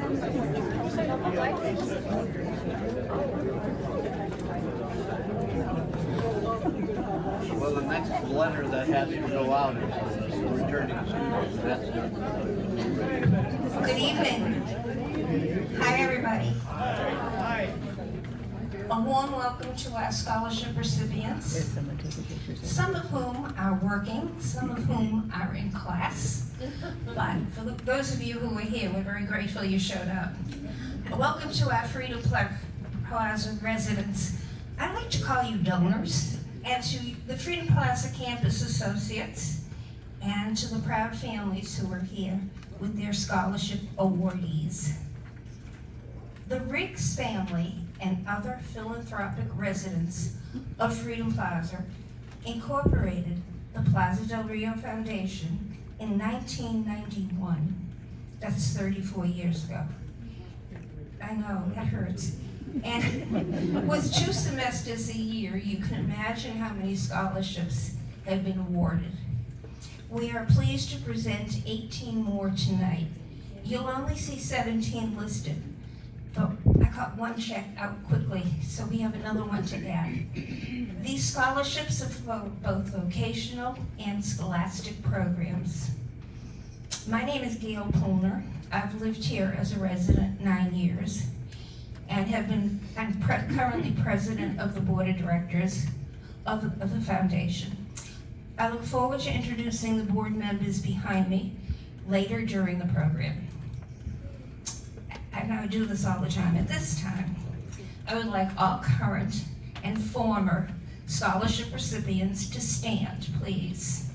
Well, the next letter that has to go out is returning students. That's Good evening. Hi, everybody. A warm welcome to our scholarship recipients, some of whom are working, some of whom are in class. But for those of you who are here, we're very grateful you showed up. Welcome to our Freedom Plaza residents. I like to call you donors, and to the Freedom Plaza campus associates, and to the proud families who are here with their scholarship awardees. The Riggs family and other philanthropic residents of Freedom Plaza incorporated the Plaza del Rio Foundation in 1991. That's 34 years ago. I know, that hurts. And with 2 semesters a year, you can imagine how many scholarships have been awarded. We are pleased to present 18 more tonight. You'll only see 17 listed, but I got one check out quickly, so we have another one to add. These scholarships are for both vocational and scholastic programs. My name is Gail Pulner. I've lived here as a resident 9 years and I'm currently president of the board of directors of the foundation. I look forward to introducing the board members behind me later during the program. And I do this all the time. At this time, I would like all current and former scholarship recipients to stand, please.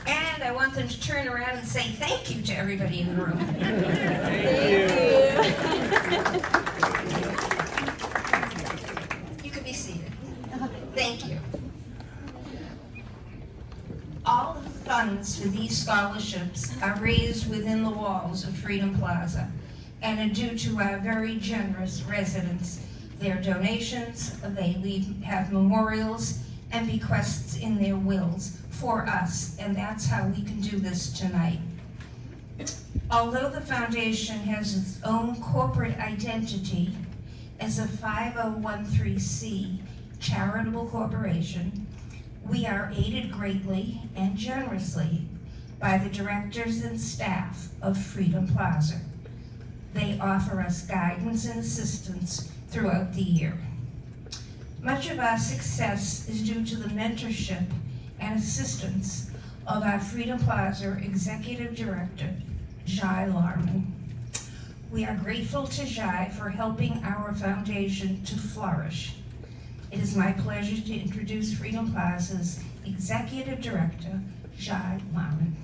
And I want them to turn around and say thank you to everybody in the room. Thank you. You can be seated. Thank you. All the funds for these scholarships are raised within the walls of Freedom Plaza and are due to our very generous residents. Their donations, they have memorials and bequests in their wills for us, and that's how we can do this tonight. Although the foundation has its own corporate identity as a 5013C charitable corporation, we are aided greatly and generously by the directors and staff of Freedom Plaza. They offer us guidance and assistance throughout the year. Much of our success is due to the mentorship and assistance of our Freedom Plaza Executive Director, Jai Larman. We are grateful to Jai for helping our foundation to flourish. It is my pleasure to introduce Freedom Plaza's Executive Director, Jai Larman.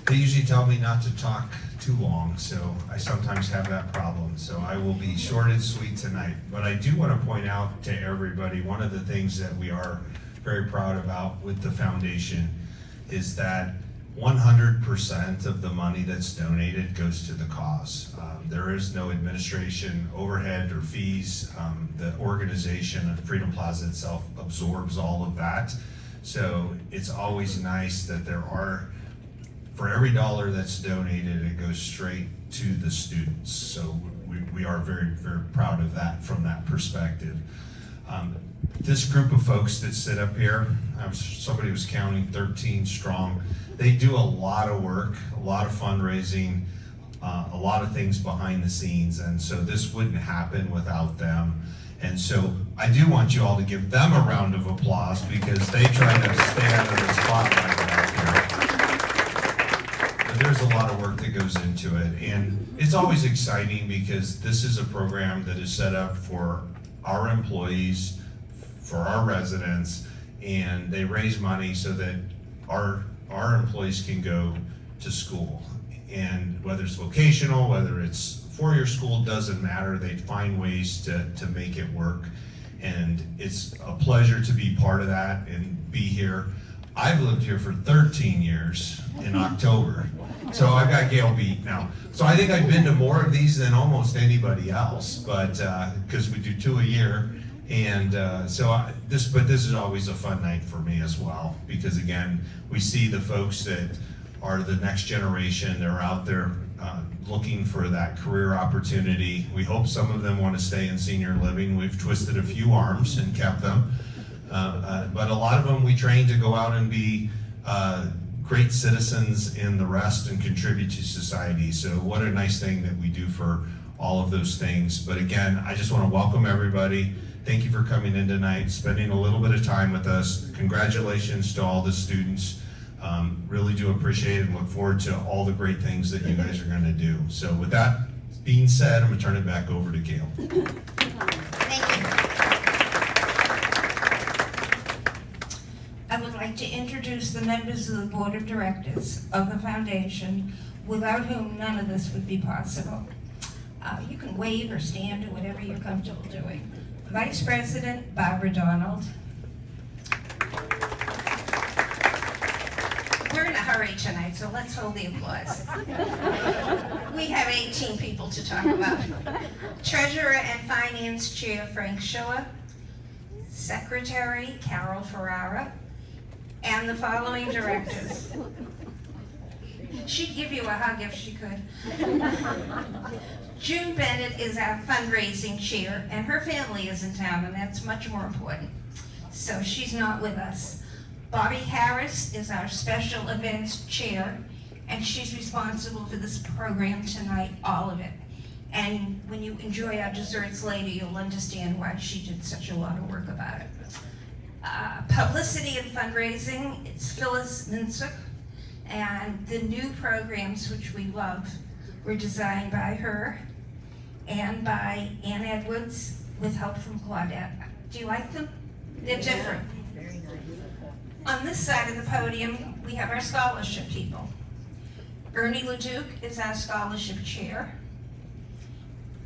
They usually tell me not to talk too long, so I sometimes have that problem. So I will be short and sweet tonight. But I do want to point out to everybody, one of the things that we are very proud about with the foundation is that 100% of the money that's donated goes to the cause. There is no administration overhead or fees. The organization, Freedom Plaza itself, absorbs all of that. So it's always nice that there are, for every dollar that's donated, it goes straight to the students. So we are very, very proud of that from that perspective. This group of folks that sit up here, somebody was counting 13 strong. They do a lot of work, a lot of fundraising, a lot of things behind the scenes, and so this wouldn't happen without them. And so I do want you all to give them a round of applause because they try to stay out of the spotlight out here. But there's a lot of work that goes into it, and it's always exciting because this is a program that is set up for our employees, for our residents, and they raise money so that our employees can go to school. And whether it's vocational, whether it's four-year school, doesn't matter. They find ways to make it work. And it's a pleasure to be part of that and be here. I've lived here for 13 years in October. So I've got Gail beat now. So I think I've been to more of these than almost anybody else, but because we do 2 a year. And this is always a fun night for me as well, because again, we see the folks that are the next generation. They're out there looking for that career opportunity. We hope some of them want to stay in senior living. We've twisted a few arms and kept them. But a lot of them we train to go out and be great citizens in the rest and contribute to society. So what a nice thing that we do for all of those things. But again, I just want to welcome everybody. Thank you for coming in tonight, spending a little bit of time with us. Congratulations to all the students. Really do appreciate it and look forward to all the great things that you guys are going to do. So with that being said, I'm going to turn it back over to Gail. Thank you. I would like to introduce the members of the Board of Directors of the Foundation, without whom none of this would be possible. You can wave or stand or whatever you're comfortable doing. Vice President Barbara Donald. We're in a hurry tonight, so let's hold the applause. We have 18 people to talk about. Treasurer and Finance Chair Frank Schiller, Secretary Carol Ferrara, and the following directors. She'd give you a hug if she could. June Bennett is our fundraising chair, and her family is in town, and that's much more important. So she's not with us. Bobby Harris is our special events chair, and she's responsible for this program tonight, all of it. And when you enjoy our desserts later, you'll understand why she did such a lot of work about it. Publicity and fundraising, it's Phyllis Minsick, and the new programs, which we love, were designed by her and by Ann Edwards with help from Claudette. Do you like them? They're different. Very nice. On this side of the podium, we have our scholarship people. Ernie LeDuc is our scholarship chair.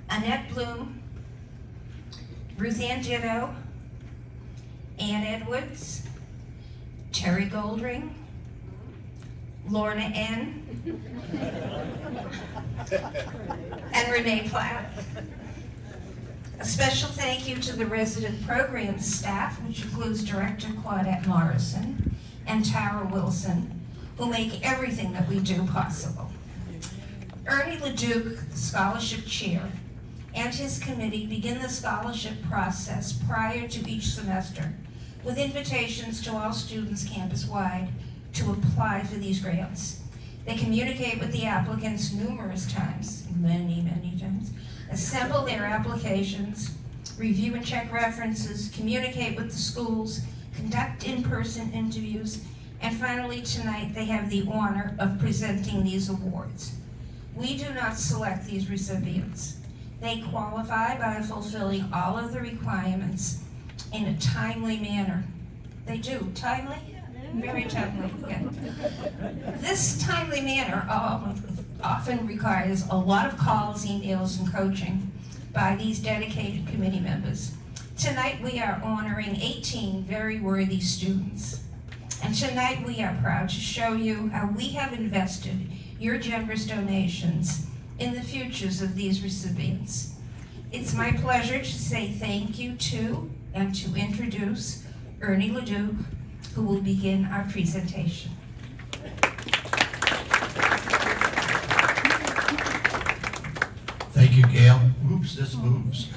Annette Bloom, Ruth Ann Ditto, Ann Edwards, Terry Goldring, Lorna N., and Renee Platt. A special thank you to the resident programs staff, which includes Director Claudette Morrison and Tara Wilson, who make everything that we do possible. Ernie LeDuc, the scholarship chair, and his committee begin the scholarship process prior to each semester with invitations to all students campus-wide to apply for these grants. They communicate with the applicants numerous times, many times, assemble their applications, review and check references, communicate with the schools, conduct in-person interviews, and finally tonight they have the honor of presenting these awards. We do not select these recipients. They qualify by fulfilling all of the requirements in a timely manner. They do, timely? Very timely, yeah. This timely manner often requires a lot of calls, emails, and coaching by these dedicated committee members. Tonight we are honoring 18 very worthy students. And tonight we are proud to show you how we have invested your generous donations in the futures of these recipients. It's my pleasure to say thank you to and to introduce Ernie LeDuc, who will begin our presentation. Thank you, Gail. Oops, this moves.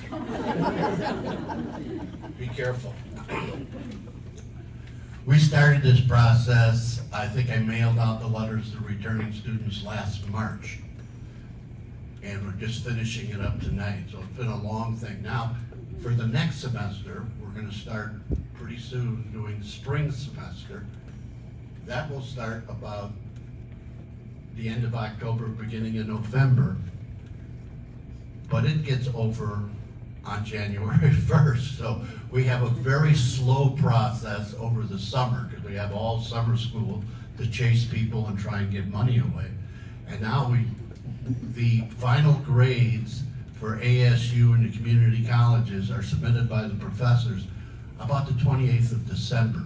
Be careful. We started this process, I think I mailed out the letters to returning students last March. And we're just finishing it up tonight, so it's been a long thing. Now, for the next semester, we're gonna start pretty soon doing the spring semester. That will start about the end of October, beginning of November. But it gets over on January 1st. So we have a very slow process over the summer because we have all summer school to chase people and try and give money away. And now the final grades for ASU and the community colleges are submitted by the professors about the 28th of December.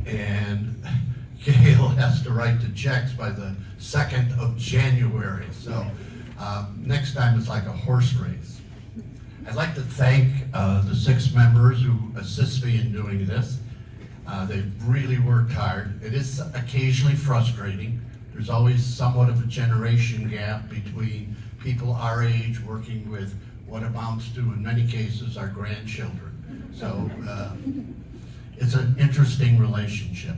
and Gail has to write the checks by the 2nd of January. So next time it's like a horse race. I'd like to thank the 6 members who assist me in doing this. They've really worked hard. It is occasionally frustrating. There's always somewhat of a generation gap between people our age working with what amounts to, in many cases, our grandchildren. So it's an interesting relationship.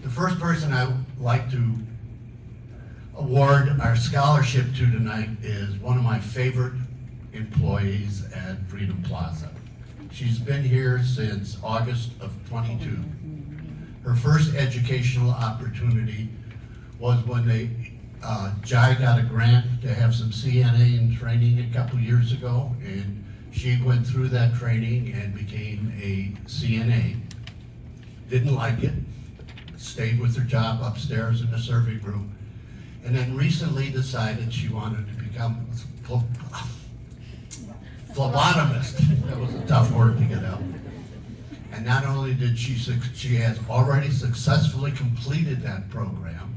The first person I would like to award our scholarship to tonight is one of my favorite employees at Freedom Plaza. She's been here since August of 22. Her first educational opportunity was when Jai got a grant to have some CNA in training a couple years ago, and she went through that training and became a CNA. Didn't like it, stayed with her job upstairs in the serving room, and then recently decided she wanted to become a phlebotomist. That was a tough word to get out. And not only did she has already successfully completed that program,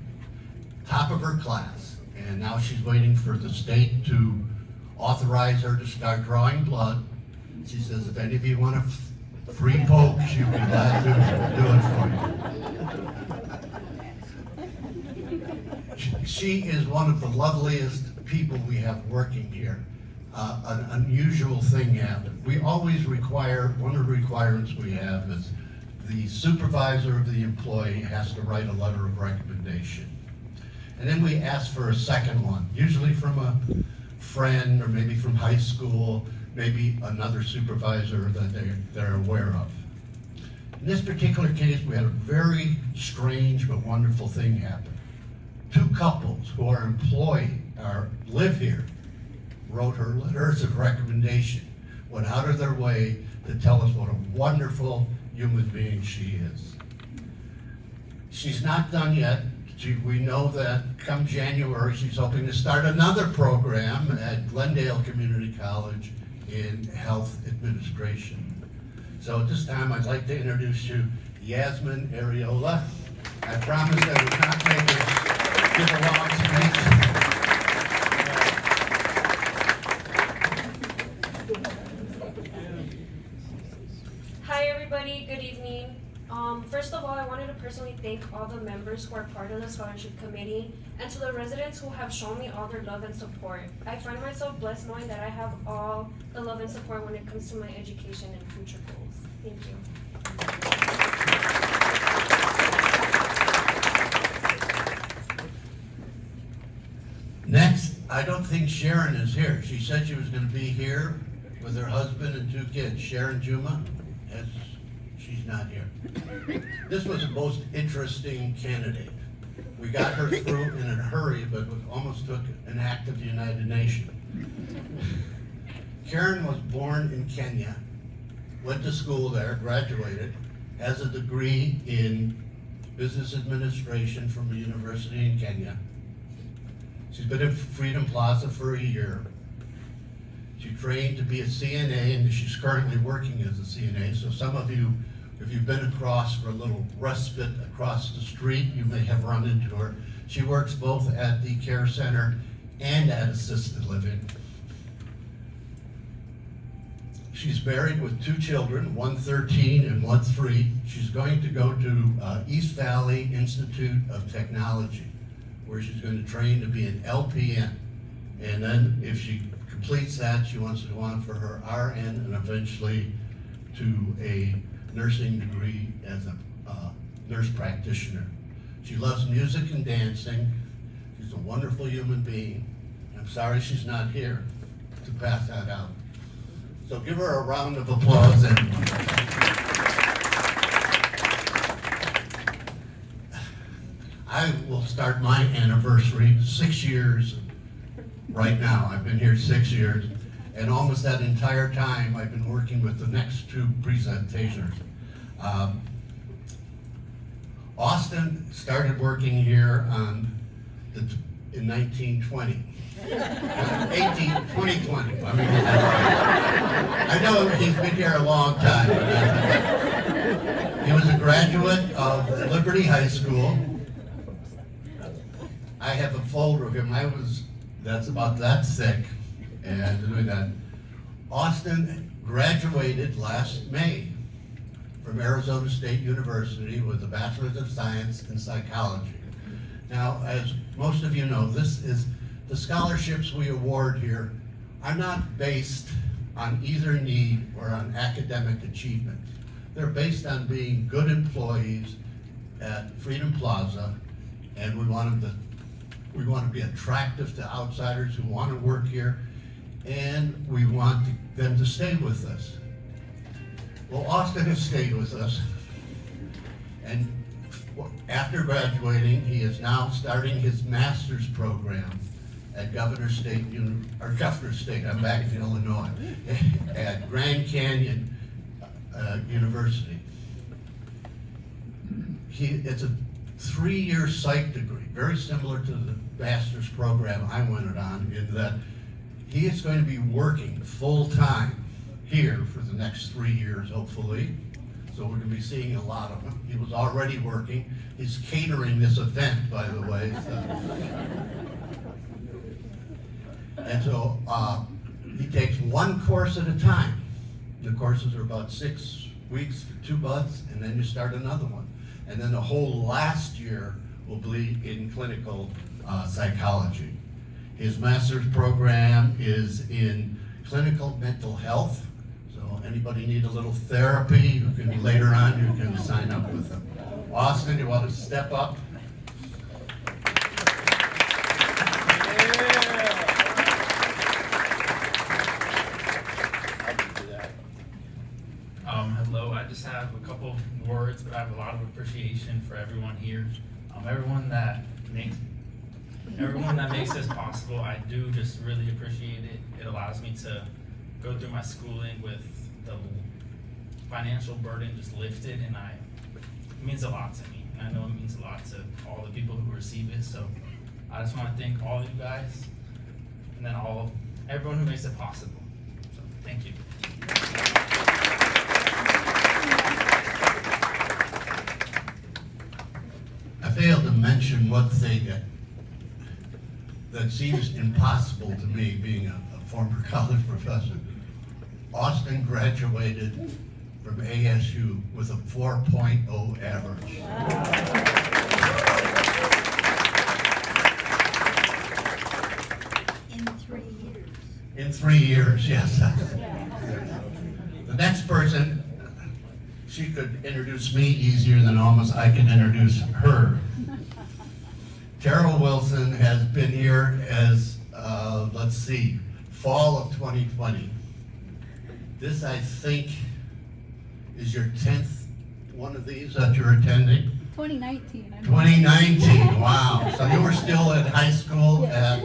top of her class, and now she's waiting for the state to authorize her to start drawing blood. She says, if any of you want a free poke, she'll be glad to do it for you. She is one of the loveliest people we have working here. An unusual thing happened. We always require, one of the requirements we have is the supervisor of the employee has to write a letter of recommendation. And then we ask for a second one, usually from a friend or maybe from high school, maybe another supervisor that they're aware of. In this particular case, we had a very strange but wonderful thing happen. 2 couples who are employed, live here, wrote her letters of recommendation, went out of their way to tell us what a wonderful human being she is. She's not done yet. We know that come January, she's hoping to start another program at Glendale Community College in health administration. So at this time, I'd like to introduce you Yasmin Areola. I promise I will not make her give a long speech. Hi everybody, good evening. First of all, I wanted to personally thank all the members who are part of the scholarship committee and to the residents who have shown me all their love and support. I find myself blessed knowing that I have all the love and support when it comes to my education and future goals. Thank you. Next, I don't think Sharon is here. She said she was going to be here with her husband and 2 kids. Sharon Juma, yes, she's not here. This was the most interesting candidate. We got her through in a hurry, but it almost took an act of the United Nations. Karen was born in Kenya, went to school there, graduated, has a degree in business administration from a university in Kenya. She's been at Freedom Plaza for a year. She trained to be a CNA, and she's currently working as a CNA. So some of you, if you've been across for a little respite across the street, you may have run into her. She works both at the care center and at assisted living. She's married with 2 children, one 13 and one 3. She's going to go to East Valley Institute of Technology, where she's going to train to be an LPN. And then if she completes that, she wants to go on for her RN and eventually to a nursing degree as a nurse practitioner. She loves music and dancing. She's a wonderful human being. I'm sorry she's not here to pass that out. So give her a round of applause. And I will start my anniversary 6 years right now. I've been here 6 years, and almost that entire time I've been working with the next 2 presenters. Austin started working here in 1920. 2020. I mean, I know he's been here a long time. But he was a graduate of Liberty High School. I have a folder of him. That's about that thick. And doing that. Austin graduated last May from Arizona State University with a Bachelor's of Science in Psychology. Now, as most of you know, the scholarships we award here are not based on either need or on academic achievement. They're based on being good employees at Freedom Plaza, and we want to be attractive to outsiders who want to work here, and we want them to stay with us. Well, Austin has stayed with us, and after graduating, he is now starting his master's program at Governor State, I'm back in Illinois, at Grand Canyon University. It's a 3-year psych degree, very similar to the master's program I went on, in that he is going to be working full-time here for the next 3 years, hopefully. So we're going to be seeing a lot of him. He was already working. He's catering this event, by the way. And so he takes one course at a time. The courses are about 6 weeks to 2 months, and then you start another one. And then the whole last year will be in clinical psychology. His master's program is in clinical mental health. So anybody need a little therapy, you can later on you can sign up with him. Austin, you want to step up? Hello, I just have a couple of words, but I have a lot of appreciation for everyone here. Everyone that makes this possible. I do just really appreciate it. It allows me to go through my schooling with the financial burden just lifted, and it means a lot to me. And I know it means a lot to all the people who receive it. So I just want to thank all of you guys, and then everyone who makes it possible. So thank you. I failed to mention one thing that seems impossible to me, being a former college professor. Austin graduated from ASU with a 4.0 average. In 3 years. In 3 years, yes. The next person, she could introduce me easier than almost I can introduce her. Terrell Wilson has been here as, fall of 2020. This, I think, is your 10th one of these that you're attending? 2019. 2019, wow. So you were still in high school at,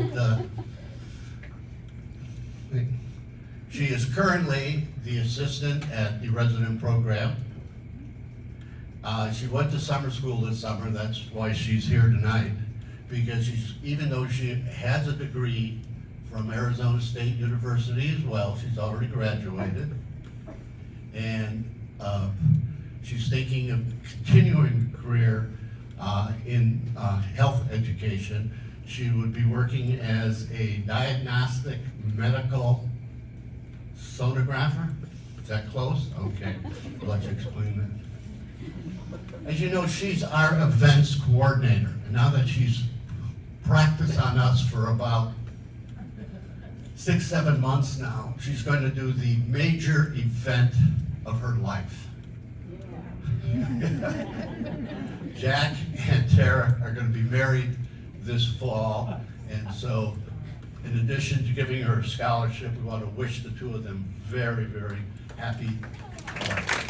she is currently the assistant at the resident program. She went to summer school this summer, that's why she's here tonight. Because even though she has a degree from Arizona State University as well, she's already graduated. And she's thinking of continuing a career in health education. She would be working as a diagnostic medical sonographer. Is that close? Okay, I'll let you explain that. As you know, she's our events coordinator. And now that she's practiced on us for about 6-7 months now, she's going to do the major event of her life. Jack and Tara are going to be married this fall, and so in addition to giving her a scholarship, we want to wish the two of them very, very happy life.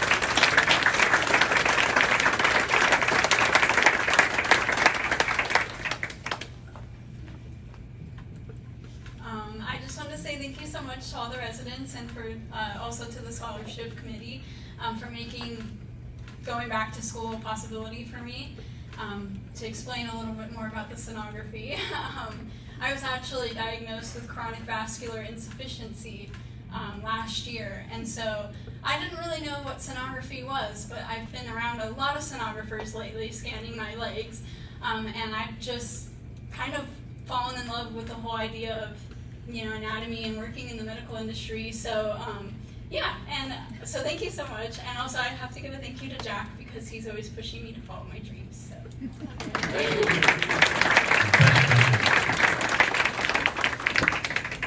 I just want to say thank you so much to all the residents and for also to the scholarship committee for making going back to school a possibility for me. To explain a little bit more about the sonography, I was actually diagnosed with chronic vascular insufficiency last year. And so I didn't really know what sonography was, but I've been around a lot of sonographers lately scanning my legs. And I've just kind of fallen in love with the whole idea of, anatomy and working in the medical industry. So, yeah, and so thank you so much. And also I have to give a thank you to Jack because he's always pushing me to follow my dreams. So.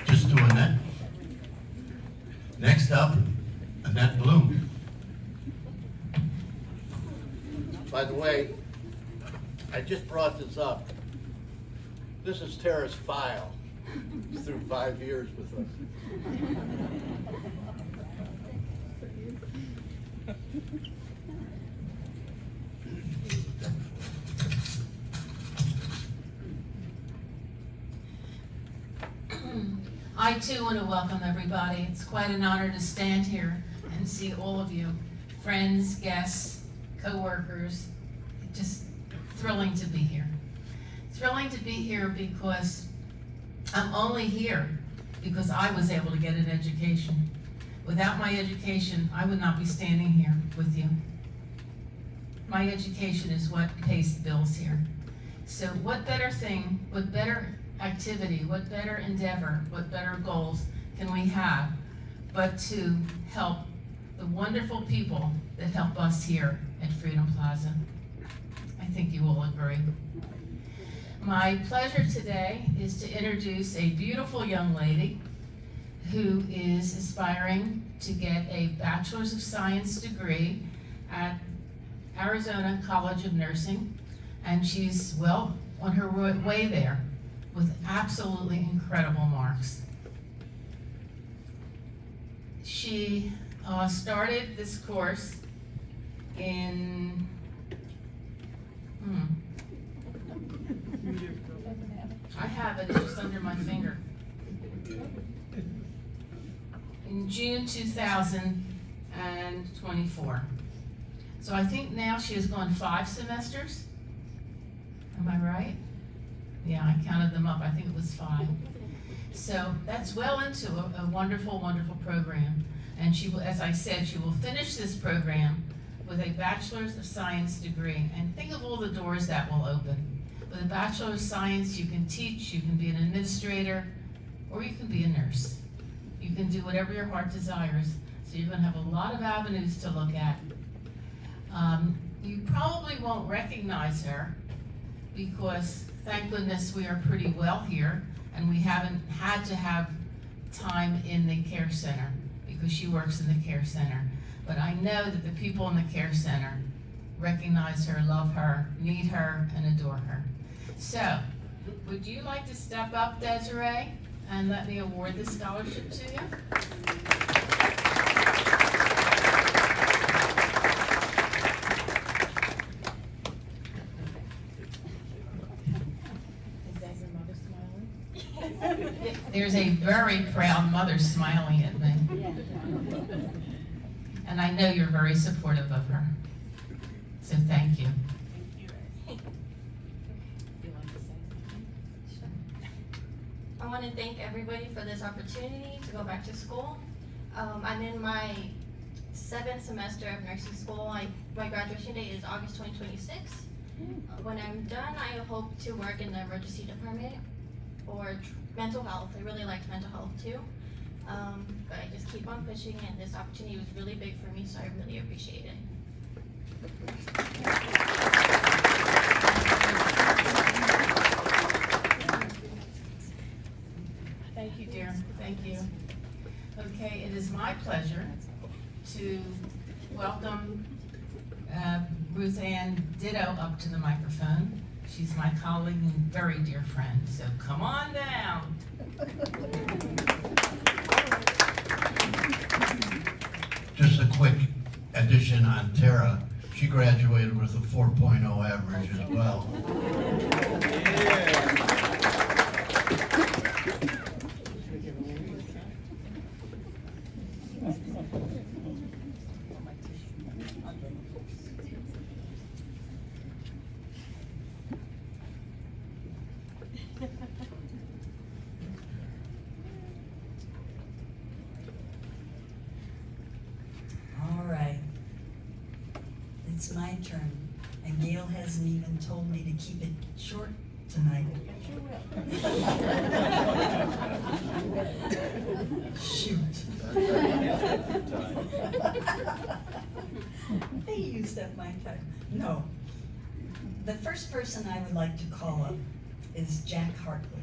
Just to Annette. Next up, Annette Bloom. By the way, I just brought this up. This is Tara's file through 5 years with us. I too want to welcome everybody. It's quite an honor to stand here and see all of you, friends, guests, co-workers. Just thrilling to be here. Thrilling to be here because I'm only here because I was able to get an education. Without my education, I would not be standing here with you. My education is what pays the bills here. So what better thing, what better activity, what better endeavor, what better goals can we have but to help the wonderful people that help us here at Freedom Plaza. I think you will agree. My pleasure today is to introduce a beautiful young lady who is aspiring to get a Bachelor's of Science degree at Arizona College of Nursing, and she's well on her way there with absolutely incredible marks. She started this course in I have it, it's just under my finger. In June 2024. So I think now she has gone 5 semesters. Am I right? Yeah, I counted them up. I think it was 5. So that's well into a wonderful, wonderful program. And she will, as I said, she will finish this program with a Bachelor's of Science degree. And think of all the doors that will open. With a Bachelor of Science, you can teach, you can be an administrator, or you can be a nurse. You can do whatever your heart desires. So you're going to have a lot of avenues to look at. You probably won't recognize her because, thank goodness, we are pretty well here, and we haven't had to have time in the care center because she works in the care center. But I know that the people in the care center recognize her, love her, need her, and adore her. So, would you like to step up, Desiree, and let me award this scholarship to you? There's a very proud mother smiling at me. And I know you're very supportive of her. So thank you. I want to thank everybody for this opportunity to go back to school. I'm in my 7th semester of nursing school. My graduation date is August 2026. When I'm done, I hope to work in the emergency department or mental health. I really liked mental health too. But I just keep on pushing, and this opportunity was really big for me, so I really appreciate it. Thank you, dear. Thank you. Okay, it is my pleasure to welcome Ruth Ann Ditto up to the microphone. She's my colleague and very dear friend, so come on down. Just a quick addition on Tara. She graduated with a 4.0 average as well. it's my turn, and Gail hasn't even told me to keep it short tonight. Shoot. They used up my time. No. The first person I would like to call up is Jack Hartwood.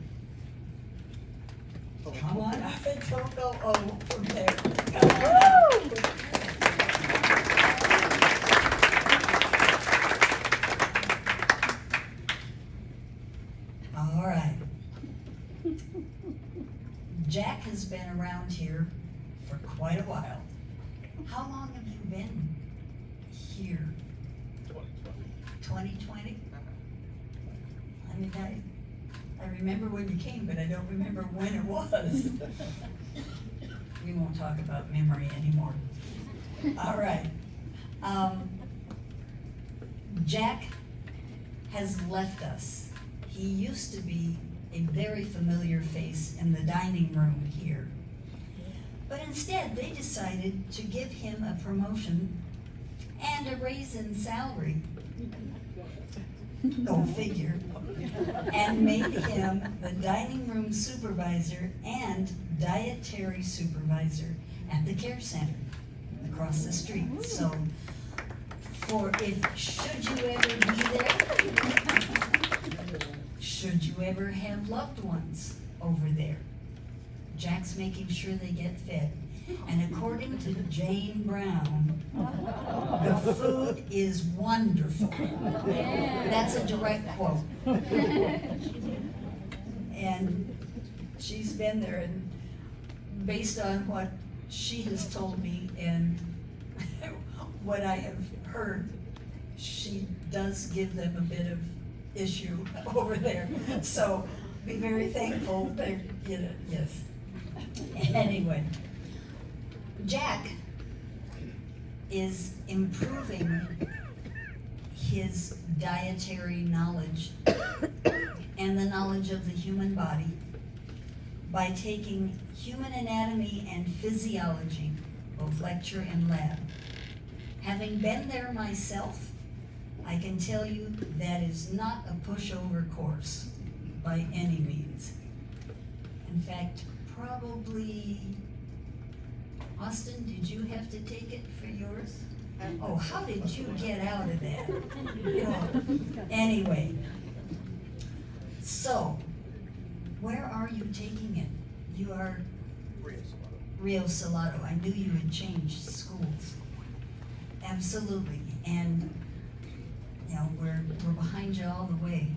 Come on up and don't go from there. Come on up. All right. Jack has been around here for quite a while. How long have you been here? 2020? I mean, I remember when you came, but I don't remember when it was. We won't talk about memory anymore. All right. Jack has left us. He used to be a very familiar face in the dining room here. But instead, they decided to give him a promotion and a raise in salary. Go figure. And made him the dining room supervisor and dietary supervisor at the care center across the street. So, should you ever be there, should you ever have loved ones over there, Jack's making sure they get fed. And according to Jane Brown, the food is wonderful. That's a direct quote. And she's been there, and based on what she has told me and what I have heard, she does give them a bit of issue over there. So be very thankful that, yes. Anyway. Jack is improving his dietary knowledge and the knowledge of the human body by taking human anatomy and physiology, both lecture and lab. Having been there myself, I can tell you that is not a pushover course by any means. In fact, probably Austin, did you have to take it for yours? Oh, how did you get out of that? Anyway, so, where are you taking it? You are Rio Salado. I knew you had changed schools. Absolutely, and we're behind you all the way.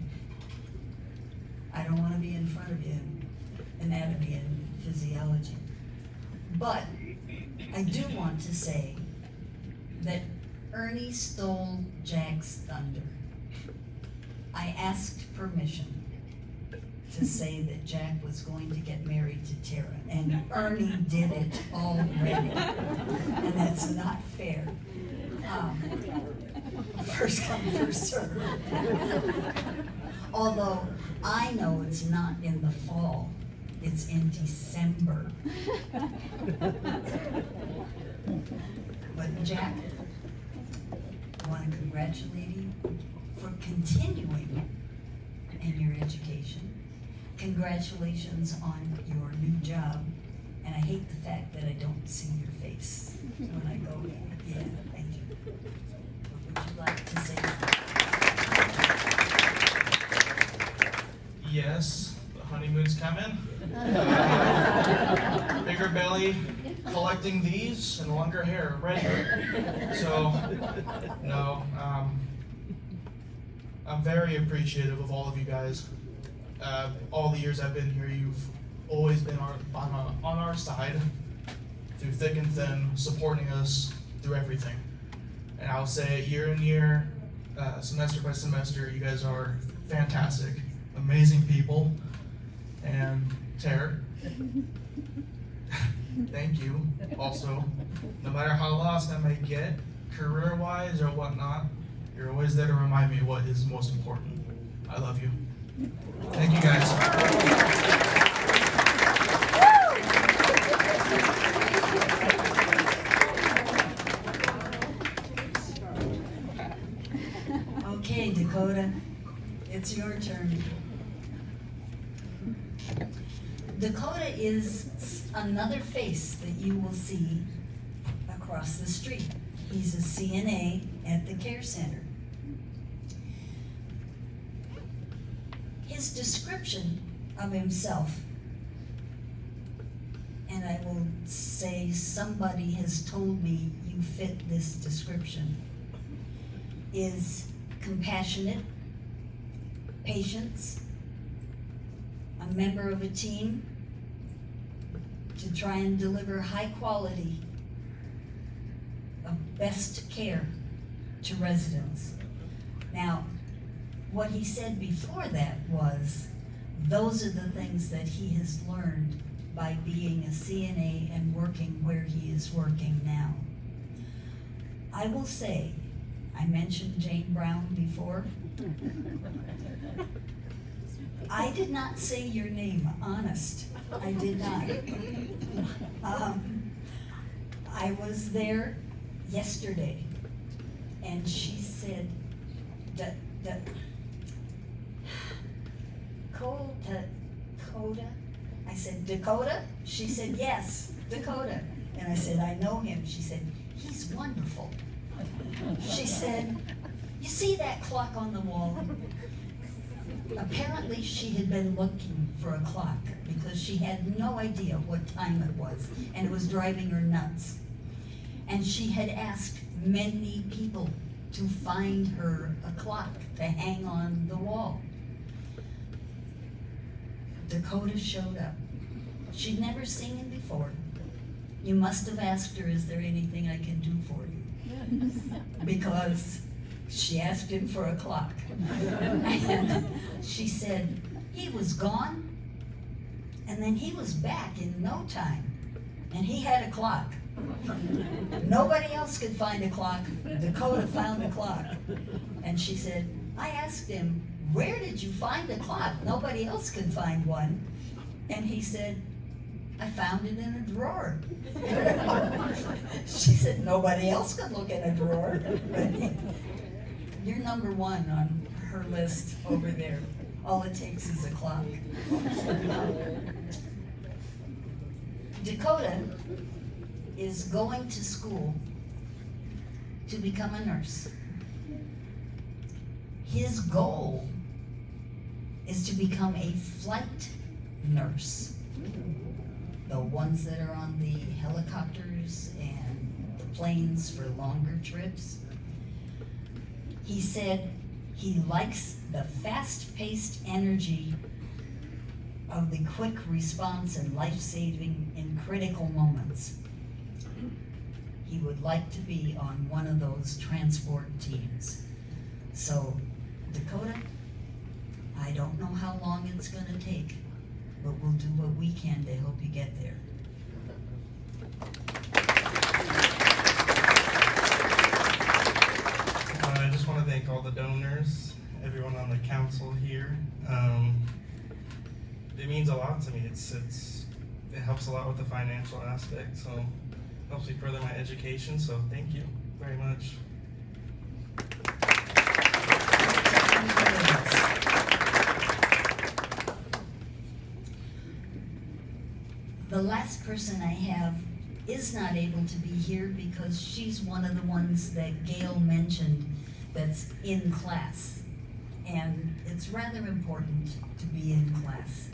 I don't want to be in front of you in anatomy and physiology. But I do want to say that Ernie stole Jack's thunder. I asked permission to say that Jack was going to get married to Tara, and Ernie did it already, and that's not fair. First come, first serve. Although I know it's not in the fall. It's in December. But Jack, I want to congratulate you for continuing in your education. Congratulations on your new job. And I hate the fact that I don't see your face when I go. Yeah, thank you. What would you like to say? Yes, the honeymoon's coming. Bigger belly, collecting these, and longer hair, ready. So, no, I'm very appreciative of all of you guys. All the years I've been here, you've always been on our side, through thick and thin, supporting us through everything. And I'll say year in year, semester by semester, you guys are fantastic, amazing people. And Tara, thank you. Also, no matter how lost I may get, career-wise or whatnot, you're always there to remind me what is most important. I love you. Thank you, guys. Dakota, it's your turn. Dakota is another face that you will see across the street. He's a CNA at the care center. His description of himself, and I will say somebody has told me you fit this description, is compassionate, patience, a member of a team to try and deliver high quality of best care to residents. Now, what he said before that was, those are the things that he has learned by being a CNA and working where he is working now. I will say, I mentioned Jane Brown before. I did not say your name, honest. I did not. I was there yesterday, and she said, Dakota? I said, Dakota? She said, yes, Dakota. And I said, I know him. She said, he's wonderful. She said, you see that clock on the wall? Apparently she had been looking for a clock because she had no idea what time it was, and it was driving her nuts. And she had asked many people to find her a clock to hang on the wall. Dakota showed up. She'd never seen him before. You must have asked her, is there anything I can do for you? Because she asked him for a clock. And she said, he was gone, and then he was back in no time, and he had a clock. Nobody else could find a clock. Dakota found a clock. And she said, I asked him, where did you find a clock? Nobody else could find one. And he said, I found it in a drawer. She said, nobody else could look in a drawer. You're number one on her list over there. All it takes is a clock. Dakota is going to school to become a nurse. His goal is to become a flight nurse. The ones that are on the helicopters and the planes for longer trips. He said he likes the fast-paced energy of the quick response and life-saving in critical moments. He would like to be on one of those transport teams. So, Dakota, I don't know how long it's gonna take, but we'll do what we can to help you get there. I just want to thank all the donors, everyone on the council here. It means a lot to me. It helps a lot with the financial aspect, so it helps me further my education. So thank you very much. The last person I have is not able to be here because she's one of the ones that Gail mentioned that's in class. And it's rather important to be in class.